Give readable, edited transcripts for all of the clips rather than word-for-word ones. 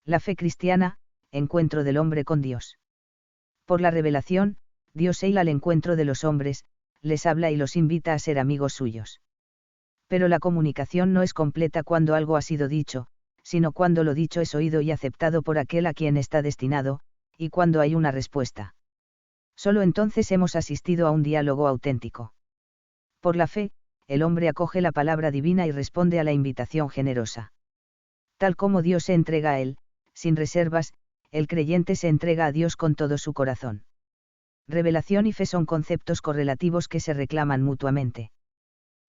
La fe cristiana, encuentro del hombre con Dios. Por la revelación, Dios ir al encuentro de los hombres, les habla y los invita a ser amigos suyos. Pero la comunicación no es completa cuando algo ha sido dicho, sino cuando lo dicho es oído y aceptado por aquel a quien está destinado, y cuando hay una respuesta. Solo entonces hemos asistido a un diálogo auténtico. Por la fe, el hombre acoge la palabra divina y responde a la invitación generosa. Tal como Dios se entrega a él, sin reservas, el creyente se entrega a Dios con todo su corazón. Revelación y fe son conceptos correlativos que se reclaman mutuamente.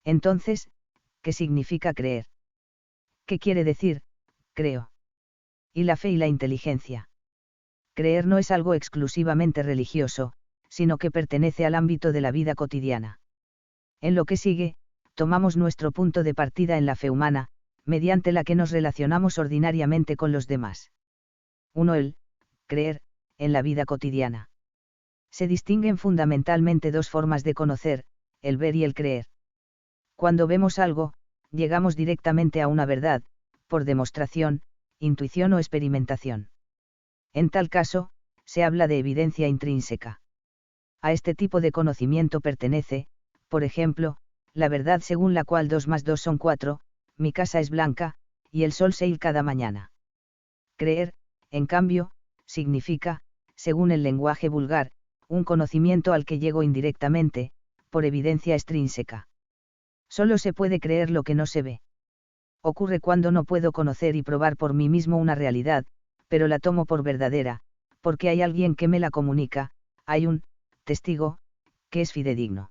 Entonces, ¿qué significa creer? ¿Qué quiere decir, creo? Y la fe y la inteligencia. Creer no es algo exclusivamente religioso, sino que pertenece al ámbito de la vida cotidiana. En lo que sigue, tomamos nuestro punto de partida en la fe humana, mediante la que nos relacionamos ordinariamente con los demás. 1. El creer, en la vida cotidiana. Se distinguen fundamentalmente dos formas de conocer, el ver y el creer. Cuando vemos algo, llegamos directamente a una verdad, por demostración, intuición o experimentación. En tal caso, se habla de evidencia intrínseca. A este tipo de conocimiento pertenece, por ejemplo, la verdad según la cual 2 más 2 son 4, mi casa es blanca, y el sol se ir cada mañana. Creer, en cambio, significa, según el lenguaje vulgar, un conocimiento al que llego indirectamente, por evidencia extrínseca. Solo se puede creer lo que no se ve. Ocurre cuando no puedo conocer y probar por mí mismo una realidad, pero la tomo por verdadera, porque hay alguien que me la comunica, hay un testigo, que es fidedigno.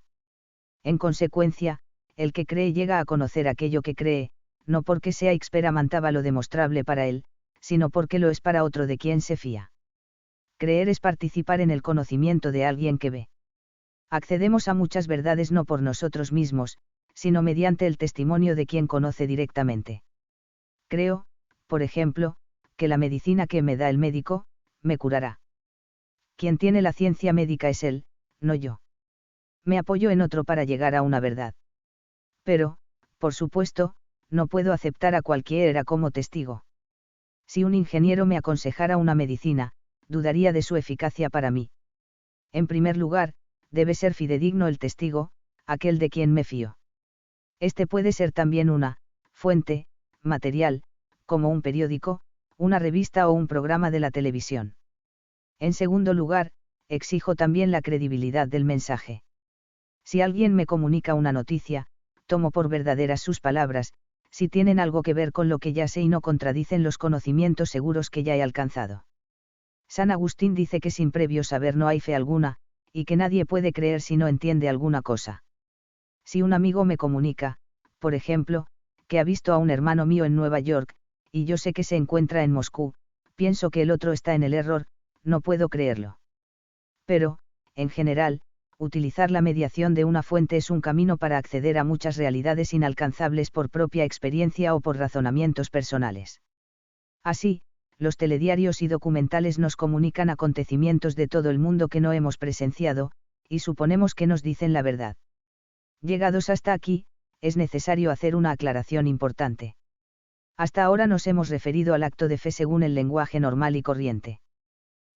En consecuencia, el que cree llega a conocer aquello que cree, no porque sea experimentaba lo demostrable para él, sino porque lo es para otro de quien se fía. Creer es participar en el conocimiento de alguien que ve. Accedemos a muchas verdades no por nosotros mismos, sino mediante el testimonio de quien conoce directamente. Creo, por ejemplo, que la medicina que me da el médico, me curará. Quien tiene la ciencia médica es él, no yo. Me apoyo en otro para llegar a una verdad. Pero, por supuesto, no puedo aceptar a cualquiera como testigo. Si un ingeniero me aconsejara una medicina, dudaría de su eficacia para mí. En primer lugar, debe ser fidedigno el testigo, aquel de quien me fío. Este puede ser también una fuente material, como un periódico, una revista o un programa de la televisión. En segundo lugar, exijo también la credibilidad del mensaje. Si alguien me comunica una noticia, tomo por verdaderas sus palabras, si tienen algo que ver con lo que ya sé y no contradicen los conocimientos seguros que ya he alcanzado. San Agustín dice que sin previo saber no hay fe alguna, y que nadie puede creer si no entiende alguna cosa. Si un amigo me comunica, por ejemplo, que ha visto a un hermano mío en Nueva York, y yo sé que se encuentra en Moscú, pienso que el otro está en el error, no puedo creerlo. Pero, en general, utilizar la mediación de una fuente es un camino para acceder a muchas realidades inalcanzables por propia experiencia o por razonamientos personales. Así, los telediarios y documentales nos comunican acontecimientos de todo el mundo que no hemos presenciado, y suponemos que nos dicen la verdad. Llegados hasta aquí, es necesario hacer una aclaración importante. Hasta ahora nos hemos referido al acto de fe según el lenguaje normal y corriente.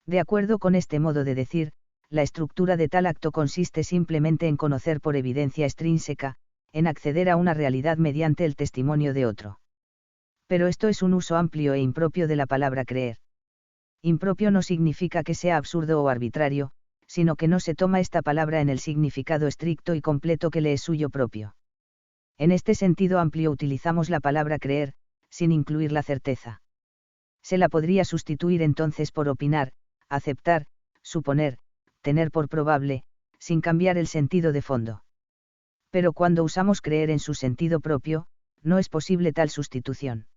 De acuerdo con este modo de decir, la estructura de tal acto consiste simplemente en conocer por evidencia extrínseca, en acceder a una realidad mediante el testimonio de otro. Pero esto es un uso amplio e impropio de la palabra creer. Impropio no significa que sea absurdo o arbitrario, sino que no se toma esta palabra en el significado estricto y completo que le es suyo propio. En este sentido amplio utilizamos la palabra creer, sin incluir la certeza. Se la podría sustituir entonces por opinar, aceptar, suponer, tener por probable, sin cambiar el sentido de fondo. Pero cuando usamos creer en su sentido propio, no es posible tal sustitución.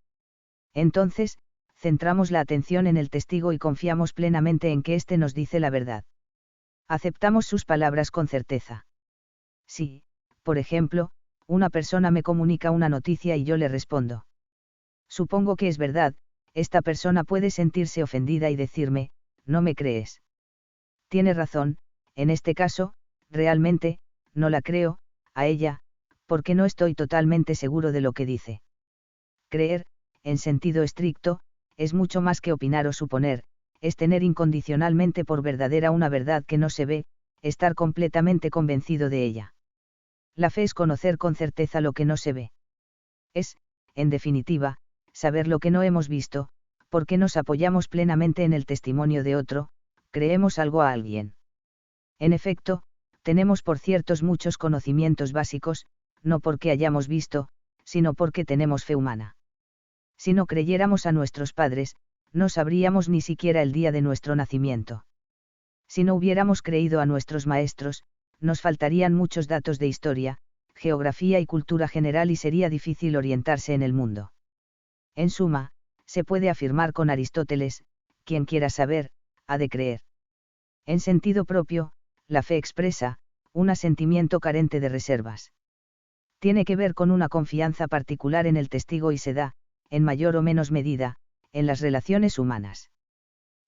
Entonces, centramos la atención en el testigo y confiamos plenamente en que éste nos dice la verdad. Aceptamos sus palabras con certeza. Si, por ejemplo, una persona me comunica una noticia y yo le respondo. Supongo que es verdad, esta persona puede sentirse ofendida y decirme, no me crees. Tiene razón, en este caso, realmente, no la creo, a ella, porque no estoy totalmente seguro de lo que dice. Creer, en sentido estricto, es mucho más que opinar o suponer, es tener incondicionalmente por verdadera una verdad que no se ve, estar completamente convencido de ella. La fe es conocer con certeza lo que no se ve. Es, en definitiva, saber lo que no hemos visto, porque nos apoyamos plenamente en el testimonio de otro, creemos algo a alguien. En efecto, tenemos por ciertos muchos conocimientos básicos, no porque hayamos visto, sino porque tenemos fe humana. Si no creyéramos a nuestros padres, no sabríamos ni siquiera el día de nuestro nacimiento. Si no hubiéramos creído a nuestros maestros, nos faltarían muchos datos de historia, geografía y cultura general y sería difícil orientarse en el mundo. En suma, se puede afirmar con Aristóteles, quien quiera saber, ha de creer. En sentido propio, la fe expresa, un asentimiento carente de reservas. Tiene que ver con una confianza particular en el testigo y se da, en mayor o menos medida, en las relaciones humanas.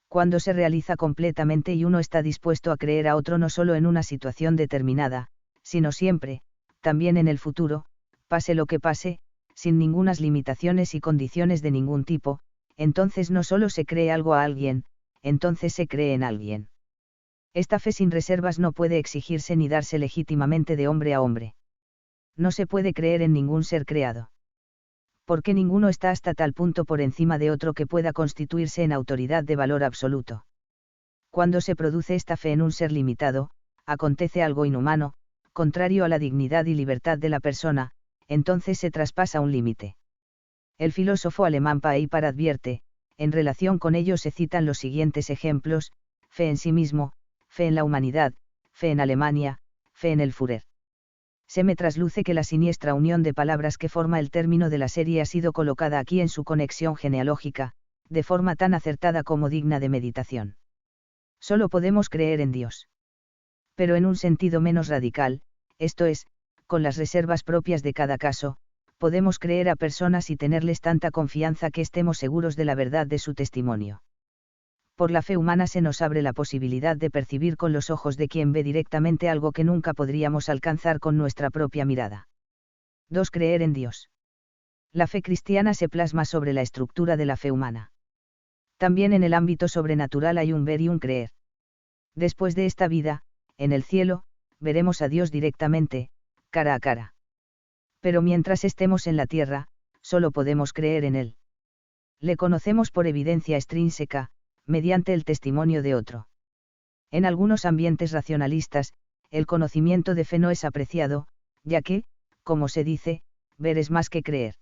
Cuando se realiza completamente y uno está dispuesto a creer a otro no solo en una situación determinada, sino siempre, también en el futuro, pase lo que pase, sin ningunas limitaciones y condiciones de ningún tipo, entonces no solo se cree algo a alguien, entonces se cree en alguien. Esta fe sin reservas no puede exigirse ni darse legítimamente de hombre a hombre. No se puede creer en ningún ser creado. Porque ninguno está hasta tal punto por encima de otro que pueda constituirse en autoridad de valor absoluto. Cuando se produce esta fe en un ser limitado, acontece algo inhumano, contrario a la dignidad y libertad de la persona, entonces se traspasa un límite. El filósofo alemán Peiper advierte, en relación con ello se citan los siguientes ejemplos: fe en sí mismo, fe en la humanidad, fe en Alemania, fe en el Führer. Se me trasluce que la siniestra unión de palabras que forma el término de la serie ha sido colocada aquí en su conexión genealógica, de forma tan acertada como digna de meditación. Solo podemos creer en Dios. Pero en un sentido menos radical, esto es, con las reservas propias de cada caso, podemos creer a personas y tenerles tanta confianza que estemos seguros de la verdad de su testimonio. Por la fe humana se nos abre la posibilidad de percibir con los ojos de quien ve directamente algo que nunca podríamos alcanzar con nuestra propia mirada. 2. Creer en Dios. La fe cristiana se plasma sobre la estructura de la fe humana. También en el ámbito sobrenatural hay un ver y un creer. Después de esta vida, en el cielo, veremos a Dios directamente, cara a cara. Pero mientras estemos en la tierra, solo podemos creer en Él. Le conocemos por evidencia extrínseca, mediante el testimonio de otro. En algunos ambientes racionalistas, el conocimiento de fe no es apreciado, ya que, como se dice, ver es más que creer.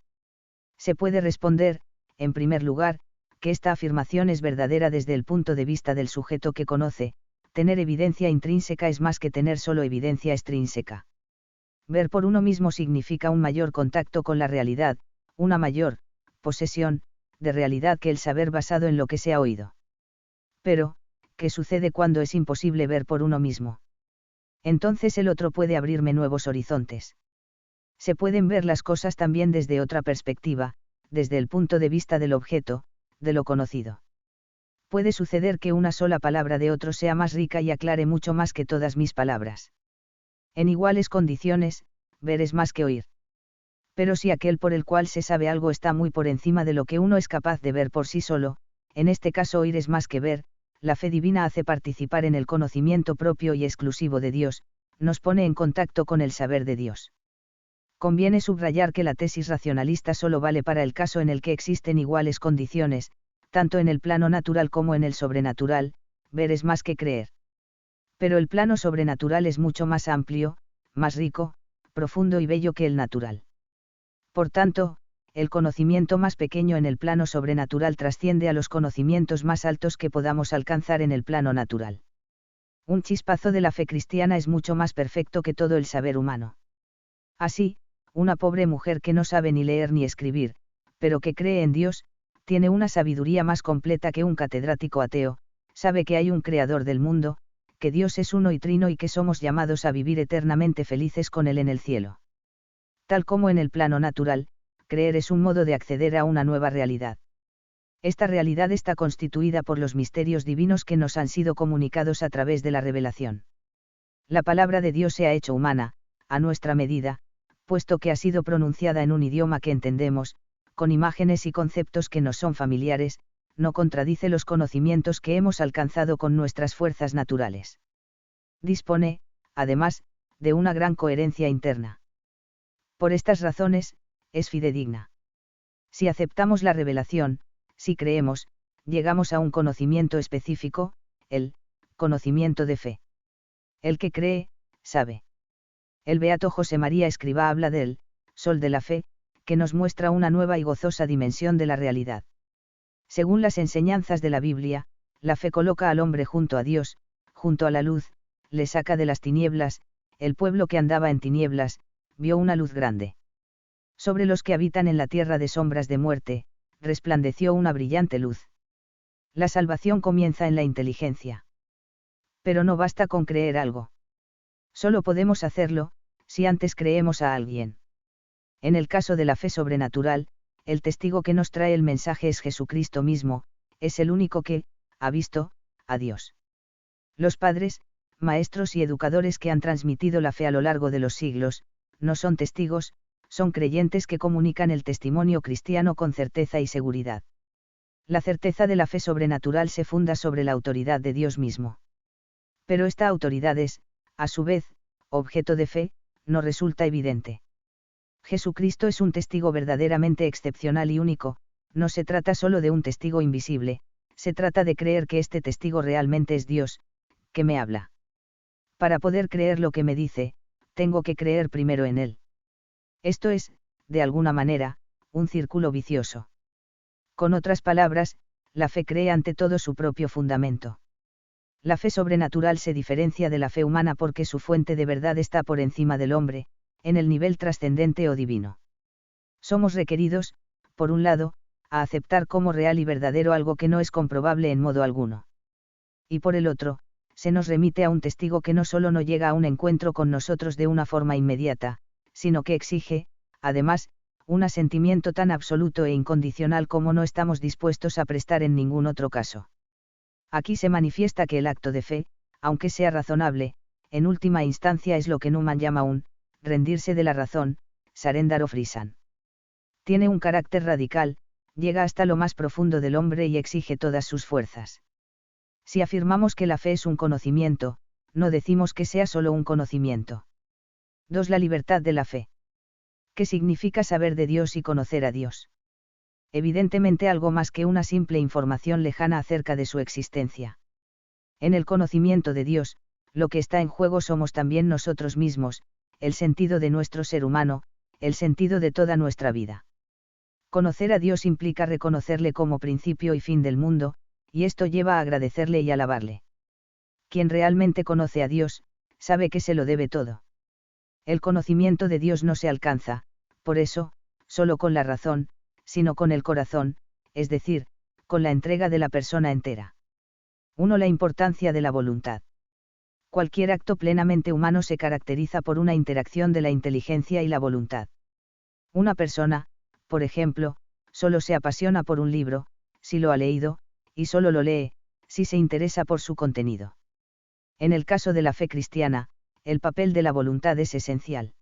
Se puede responder, en primer lugar, que esta afirmación es verdadera desde el punto de vista del sujeto que conoce. Tener evidencia intrínseca es más que tener solo evidencia extrínseca. Ver por uno mismo significa un mayor contacto con la realidad, una mayor posesión de realidad que el saber basado en lo que se ha oído. Pero, ¿qué sucede cuando es imposible ver por uno mismo? Entonces el otro puede abrirme nuevos horizontes. Se pueden ver las cosas también desde otra perspectiva, desde el punto de vista del objeto, de lo conocido. Puede suceder que una sola palabra de otro sea más rica y aclare mucho más que todas mis palabras. En iguales condiciones, ver es más que oír. Pero si aquel por el cual se sabe algo está muy por encima de lo que uno es capaz de ver por sí solo, en este caso oír es más que ver. La fe divina hace participar en el conocimiento propio y exclusivo de Dios, nos pone en contacto con el saber de Dios. Conviene subrayar que la tesis racionalista solo vale para el caso en el que existen iguales condiciones, tanto en el plano natural como en el sobrenatural. Ver es más que creer. Pero el plano sobrenatural es mucho más amplio, más rico, profundo y bello que el natural. Por tanto, el conocimiento más pequeño en el plano sobrenatural trasciende a los conocimientos más altos que podamos alcanzar en el plano natural. Un chispazo de la fe cristiana es mucho más perfecto que todo el saber humano. Así, una pobre mujer que no sabe ni leer ni escribir, pero que cree en Dios, tiene una sabiduría más completa que un catedrático ateo, sabe que hay un creador del mundo, que Dios es uno y trino y que somos llamados a vivir eternamente felices con Él en el cielo. Tal como en el plano natural, creer es un modo de acceder a una nueva realidad. Esta realidad está constituida por los misterios divinos que nos han sido comunicados a través de la revelación. La palabra de Dios se ha hecho humana, a nuestra medida, puesto que ha sido pronunciada en un idioma que entendemos, con imágenes y conceptos que nos son familiares, no contradice los conocimientos que hemos alcanzado con nuestras fuerzas naturales. Dispone, además, de una gran coherencia interna. Por estas razones, es fidedigna. Si aceptamos la revelación, si creemos, llegamos a un conocimiento específico, el conocimiento de fe. El que cree, sabe. El beato José María Escrivá habla del sol de la fe, que nos muestra una nueva y gozosa dimensión de la realidad. Según las enseñanzas de la Biblia, la fe coloca al hombre junto a Dios, junto a la luz, le saca de las tinieblas. El pueblo que andaba en tinieblas, vio una luz grande. Sobre los que habitan en la tierra de sombras de muerte, resplandeció una brillante luz. La salvación comienza en la inteligencia. Pero no basta con creer algo. Solo podemos hacerlo, si antes creemos a alguien. En el caso de la fe sobrenatural, el testigo que nos trae el mensaje es Jesucristo mismo, es el único que ha visto a Dios. Los padres, maestros y educadores que han transmitido la fe a lo largo de los siglos, no son testigos, son creyentes que comunican el testimonio cristiano con certeza y seguridad. La certeza de la fe sobrenatural se funda sobre la autoridad de Dios mismo. Pero esta autoridad es, a su vez, objeto de fe, no resulta evidente. Jesucristo es un testigo verdaderamente excepcional y único, no se trata solo de un testigo invisible, se trata de creer que este testigo realmente es Dios, que me habla. Para poder creer lo que me dice, tengo que creer primero en Él. Esto es, de alguna manera, un círculo vicioso. Con otras palabras, la fe cree ante todo su propio fundamento. La fe sobrenatural se diferencia de la fe humana porque su fuente de verdad está por encima del hombre, en el nivel trascendente o divino. Somos requeridos, por un lado, a aceptar como real y verdadero algo que no es comprobable en modo alguno. Y por el otro, se nos remite a un testigo que no solo no llega a un encuentro con nosotros de una forma inmediata, sino que exige, además, un asentimiento tan absoluto e incondicional como no estamos dispuestos a prestar en ningún otro caso. Aquí se manifiesta que el acto de fe, aunque sea razonable, en última instancia es lo que Newman llama un rendirse de la razón, surrender of reason. Tiene un carácter radical, llega hasta lo más profundo del hombre y exige todas sus fuerzas. Si afirmamos que la fe es un conocimiento, no decimos que sea solo un conocimiento. 2. La libertad de la fe. ¿Qué significa saber de Dios y conocer a Dios? Evidentemente algo más que una simple información lejana acerca de su existencia. En el conocimiento de Dios, lo que está en juego somos también nosotros mismos, el sentido de nuestro ser humano, el sentido de toda nuestra vida. Conocer a Dios implica reconocerle como principio y fin del mundo, y esto lleva a agradecerle y alabarle. Quien realmente conoce a Dios, sabe que se lo debe todo. El conocimiento de Dios no se alcanza, por eso, solo con la razón, sino con el corazón, es decir, con la entrega de la persona entera. 1. La importancia de la voluntad. Cualquier acto plenamente humano se caracteriza por una interacción de la inteligencia y la voluntad. Una persona, por ejemplo, solo se apasiona por un libro, si lo ha leído, y solo lo lee, si se interesa por su contenido. En el caso de la fe cristiana, el papel de la voluntad es esencial.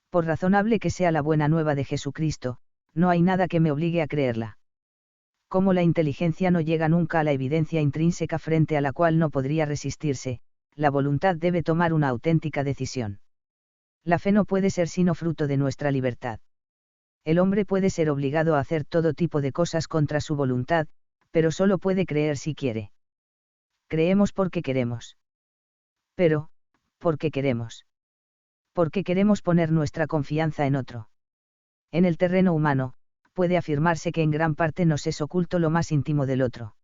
Por razonable que sea la buena nueva de Jesucristo, no hay nada que me obligue a creerla. Como la inteligencia no llega nunca a la evidencia intrínseca frente a la cual no podría resistirse, la voluntad debe tomar una auténtica decisión. La fe no puede ser sino fruto de nuestra libertad. El hombre puede ser obligado a hacer todo tipo de cosas contra su voluntad, pero solo puede creer si quiere. Creemos porque queremos. Pero, ¿por qué queremos? Porque queremos poner nuestra confianza en otro. En el terreno humano, puede afirmarse que en gran parte nos es oculto lo más íntimo del otro.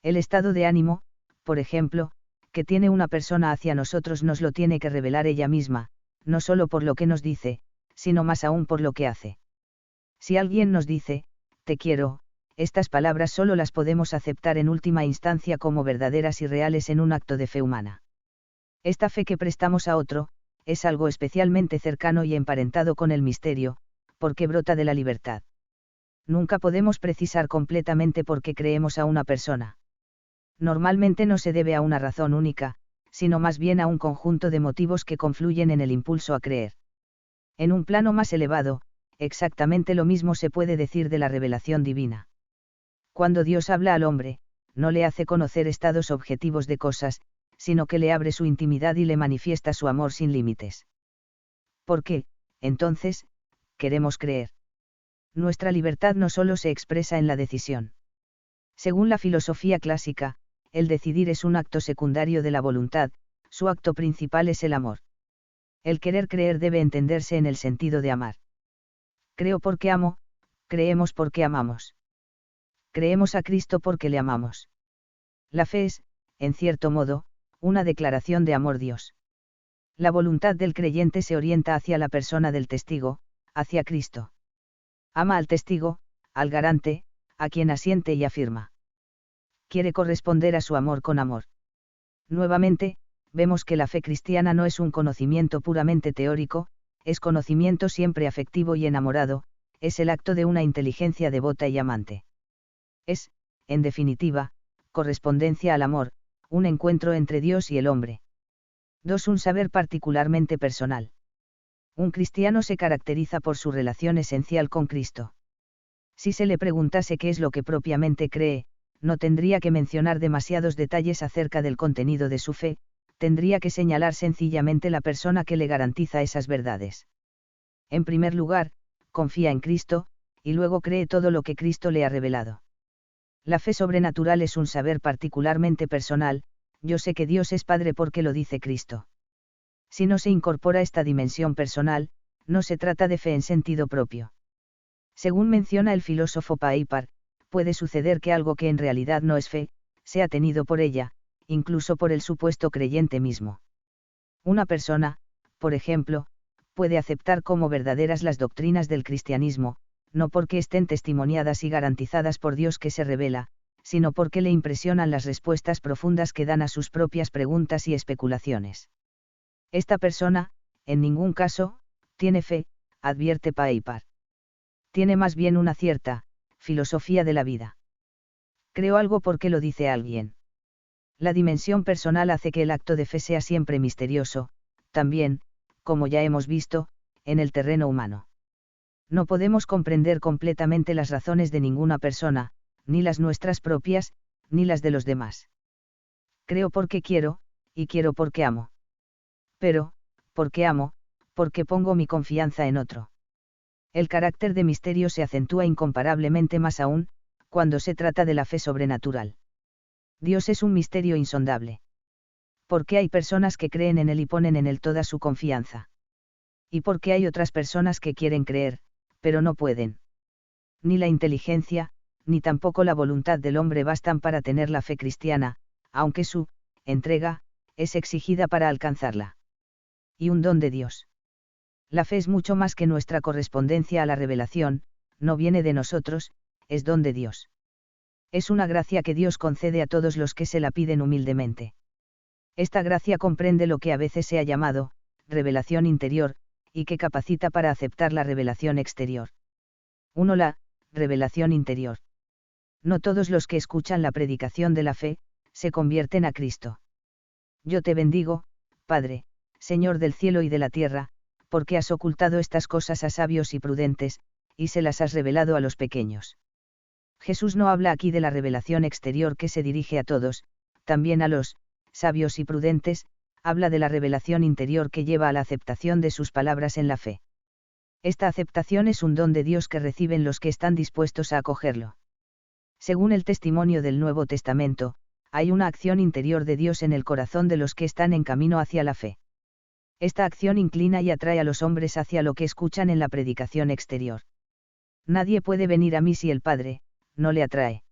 El estado de ánimo, por ejemplo, que tiene una persona hacia nosotros nos lo tiene que revelar ella misma, no solo por lo que nos dice, sino más aún por lo que hace. Si alguien nos dice, te quiero, estas palabras solo las podemos aceptar en última instancia como verdaderas y reales en un acto de fe humana. Esta fe que prestamos a otro, es algo especialmente cercano y emparentado con el misterio, porque brota de la libertad. Nunca podemos precisar completamente por qué creemos a una persona. Normalmente no se debe a una razón única, sino más bien a un conjunto de motivos que confluyen en el impulso a creer. En un plano más elevado, exactamente lo mismo se puede decir de la revelación divina. Cuando Dios habla al hombre, no le hace conocer estados objetivos de cosas, sino que le abre su intimidad y le manifiesta su amor sin límites. ¿Por qué, entonces, queremos creer? Nuestra libertad no solo se expresa en la decisión. Según la filosofía clásica, el decidir es un acto secundario de la voluntad, su acto principal es el amor. El querer creer debe entenderse en el sentido de amar. Creo porque amo, creemos porque amamos. Creemos a Cristo porque le amamos. La fe es, en cierto modo, una declaración de amor a Dios. La voluntad del creyente se orienta hacia la persona del testigo, hacia Cristo. Ama al testigo, al garante, a quien asiente y afirma. Quiere corresponder a su amor con amor. Nuevamente, vemos que la fe cristiana no es un conocimiento puramente teórico, es conocimiento siempre afectivo y enamorado, es el acto de una inteligencia devota y amante. Es, en definitiva, correspondencia al amor, un encuentro entre Dios y el hombre. 2. Un saber particularmente personal. Un cristiano se caracteriza por su relación esencial con Cristo. Si se le preguntase qué es lo que propiamente cree, no tendría que mencionar demasiados detalles acerca del contenido de su fe, tendría que señalar sencillamente la persona que le garantiza esas verdades. En primer lugar, confía en Cristo, y luego cree todo lo que Cristo le ha revelado. La fe sobrenatural es un saber particularmente personal, yo sé que Dios es Padre porque lo dice Cristo. Si no se incorpora esta dimensión personal, no se trata de fe en sentido propio. Según menciona el filósofo Paipar, puede suceder que algo que en realidad no es fe, sea tenido por ella, incluso por el supuesto creyente mismo. Una persona, por ejemplo, puede aceptar como verdaderas las doctrinas del cristianismo, no porque estén testimoniadas y garantizadas por Dios que se revela, sino porque le impresionan las respuestas profundas que dan a sus propias preguntas y especulaciones. Esta persona, en ningún caso, tiene fe, advierte Paipar. Tiene más bien una cierta filosofía de la vida. Creo algo porque lo dice alguien. La dimensión personal hace que el acto de fe sea siempre misterioso, también, como ya hemos visto, en el terreno humano. No podemos comprender completamente las razones de ninguna persona, ni las nuestras propias, ni las de los demás. Creo porque quiero, y quiero porque amo. Pero, porque amo, porque pongo mi confianza en otro. El carácter de misterio se acentúa incomparablemente más aún, cuando se trata de la fe sobrenatural. Dios es un misterio insondable. ¿Por qué hay personas que creen en Él y ponen en Él toda su confianza? ¿Y por qué hay otras personas que quieren creer, pero no pueden? Ni la inteligencia, ni tampoco la voluntad del hombre bastan para tener la fe cristiana, aunque su entrega es exigida para alcanzarla. Y un don de Dios. La fe es mucho más que nuestra correspondencia a la revelación, no viene de nosotros, es don de Dios. Es una gracia que Dios concede a todos los que se la piden humildemente. Esta gracia comprende lo que a veces se ha llamado revelación interior, y que capacita para aceptar la revelación exterior. 1. La revelación interior. No todos los que escuchan la predicación de la fe, se convierten a Cristo. Yo te bendigo, Padre, Señor del cielo y de la tierra, porque has ocultado estas cosas a sabios y prudentes, y se las has revelado a los pequeños. Jesús no habla aquí de la revelación exterior que se dirige a todos, también a los sabios y prudentes, habla de la revelación interior que lleva a la aceptación de sus palabras en la fe. Esta aceptación es un don de Dios que reciben los que están dispuestos a acogerlo. Según el testimonio del Nuevo Testamento, hay una acción interior de Dios en el corazón de los que están en camino hacia la fe. Esta acción inclina y atrae a los hombres hacia lo que escuchan en la predicación exterior. Nadie puede venir a mí si el Padre no le atrae.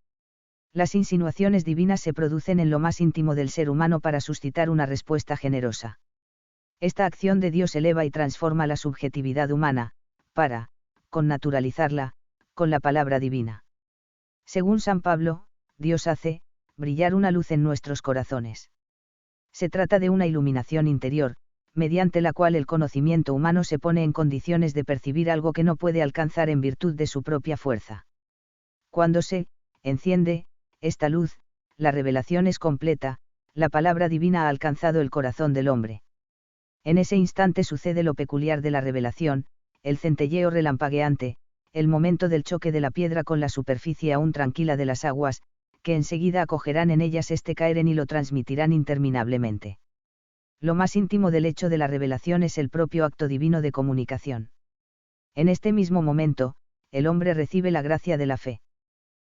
Las insinuaciones divinas se producen en lo más íntimo del ser humano para suscitar una respuesta generosa. Esta acción de Dios eleva y transforma la subjetividad humana, para connaturalizarla, con la palabra divina. Según San Pablo, Dios hace brillar una luz en nuestros corazones. Se trata de una iluminación interior, mediante la cual el conocimiento humano se pone en condiciones de percibir algo que no puede alcanzar en virtud de su propia fuerza. Cuando se enciende esta luz, la revelación es completa, la palabra divina ha alcanzado el corazón del hombre. En ese instante sucede lo peculiar de la revelación, el centelleo relampagueante, el momento del choque de la piedra con la superficie aún tranquila de las aguas, que enseguida acogerán en ellas este caer en y lo transmitirán interminablemente. Lo más íntimo del hecho de la revelación es el propio acto divino de comunicación. En este mismo momento, el hombre recibe la gracia de la fe.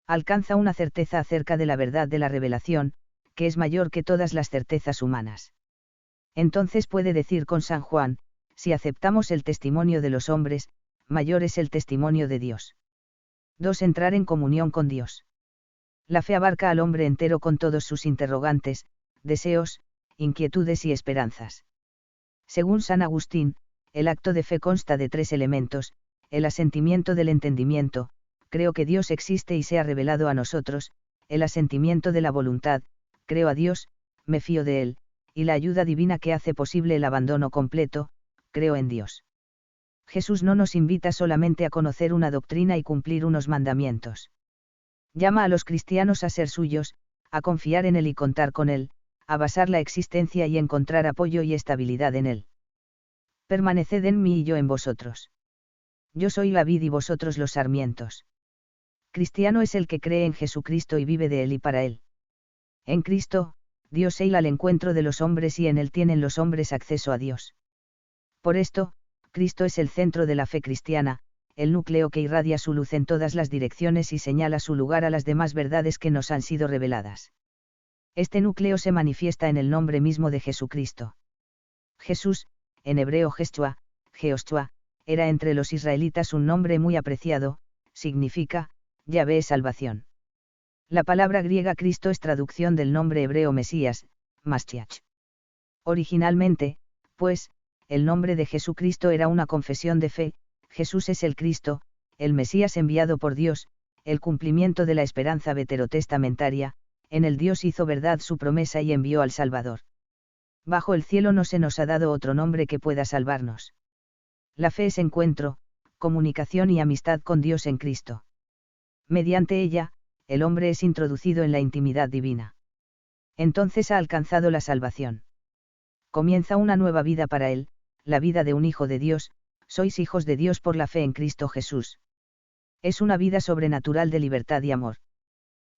Alcanza una certeza acerca de la verdad de la revelación, que es mayor que todas las certezas humanas. Entonces puede decir con San Juan, si aceptamos el testimonio de los hombres, mayor es el testimonio de Dios. 2. Entrar en comunión con Dios. La fe abarca al hombre entero con todos sus interrogantes, deseos, inquietudes y esperanzas. Según San Agustín, el acto de fe consta de 3 elementos: el asentimiento del entendimiento, creo que Dios existe y se ha revelado a nosotros; el asentimiento de la voluntad, creo a Dios, me fío de Él; y la ayuda divina que hace posible el abandono completo, creo en Dios. Jesús no nos invita solamente a conocer una doctrina y cumplir unos mandamientos. Llama a los cristianos a ser suyos, a confiar en Él y contar con Él, a basar la existencia y encontrar apoyo y estabilidad en Él. Permaneced en mí y yo en vosotros. Yo soy la vid y vosotros los sarmientos. Cristiano es el que cree en Jesucristo y vive de Él y para Él. En Cristo, Dios ha ido al encuentro de los hombres y en Él tienen los hombres acceso a Dios. Por esto, Cristo es el centro de la fe cristiana, el núcleo que irradia su luz en todas las direcciones y señala su lugar a las demás verdades que nos han sido reveladas. Este núcleo se manifiesta en el nombre mismo de Jesucristo. Jesús, en hebreo Jehoshua, era entre los israelitas un nombre muy apreciado, significa, Yahvé es salvación. La palabra griega Cristo es traducción del nombre hebreo Mesías, Mashiach. Originalmente, pues, el nombre de Jesucristo era una confesión de fe: Jesús es el Cristo, el Mesías enviado por Dios, el cumplimiento de la esperanza veterotestamentaria, en el Dios hizo verdad su promesa y envió al Salvador. Bajo el cielo no se nos ha dado otro nombre que pueda salvarnos. La fe es encuentro, comunicación y amistad con Dios en Cristo. Mediante ella, el hombre es introducido en la intimidad divina. Entonces ha alcanzado la salvación. Comienza una nueva vida para él, la vida de un hijo de Dios: sois hijos de Dios por la fe en Cristo Jesús. Es una vida sobrenatural de libertad y amor.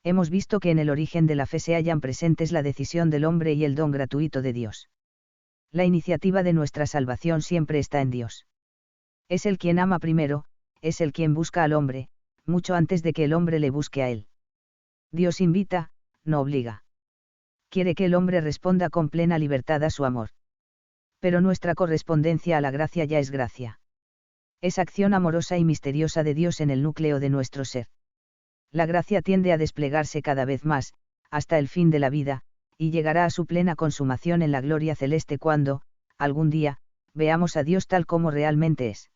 Hemos visto que en el origen de la fe se hallan presentes la decisión del hombre y el don gratuito de Dios. La iniciativa de nuestra salvación siempre está en Dios. Es Él quien ama primero, es Él quien busca al hombre, mucho antes de que el hombre le busque a Él. Dios invita, no obliga. Quiere que el hombre responda con plena libertad a su amor. Pero nuestra correspondencia a la gracia ya es gracia. Es acción amorosa y misteriosa de Dios en el núcleo de nuestro ser. La gracia tiende a desplegarse cada vez más, hasta el fin de la vida, y llegará a su plena consumación en la gloria celeste cuando, algún día, veamos a Dios tal como realmente es.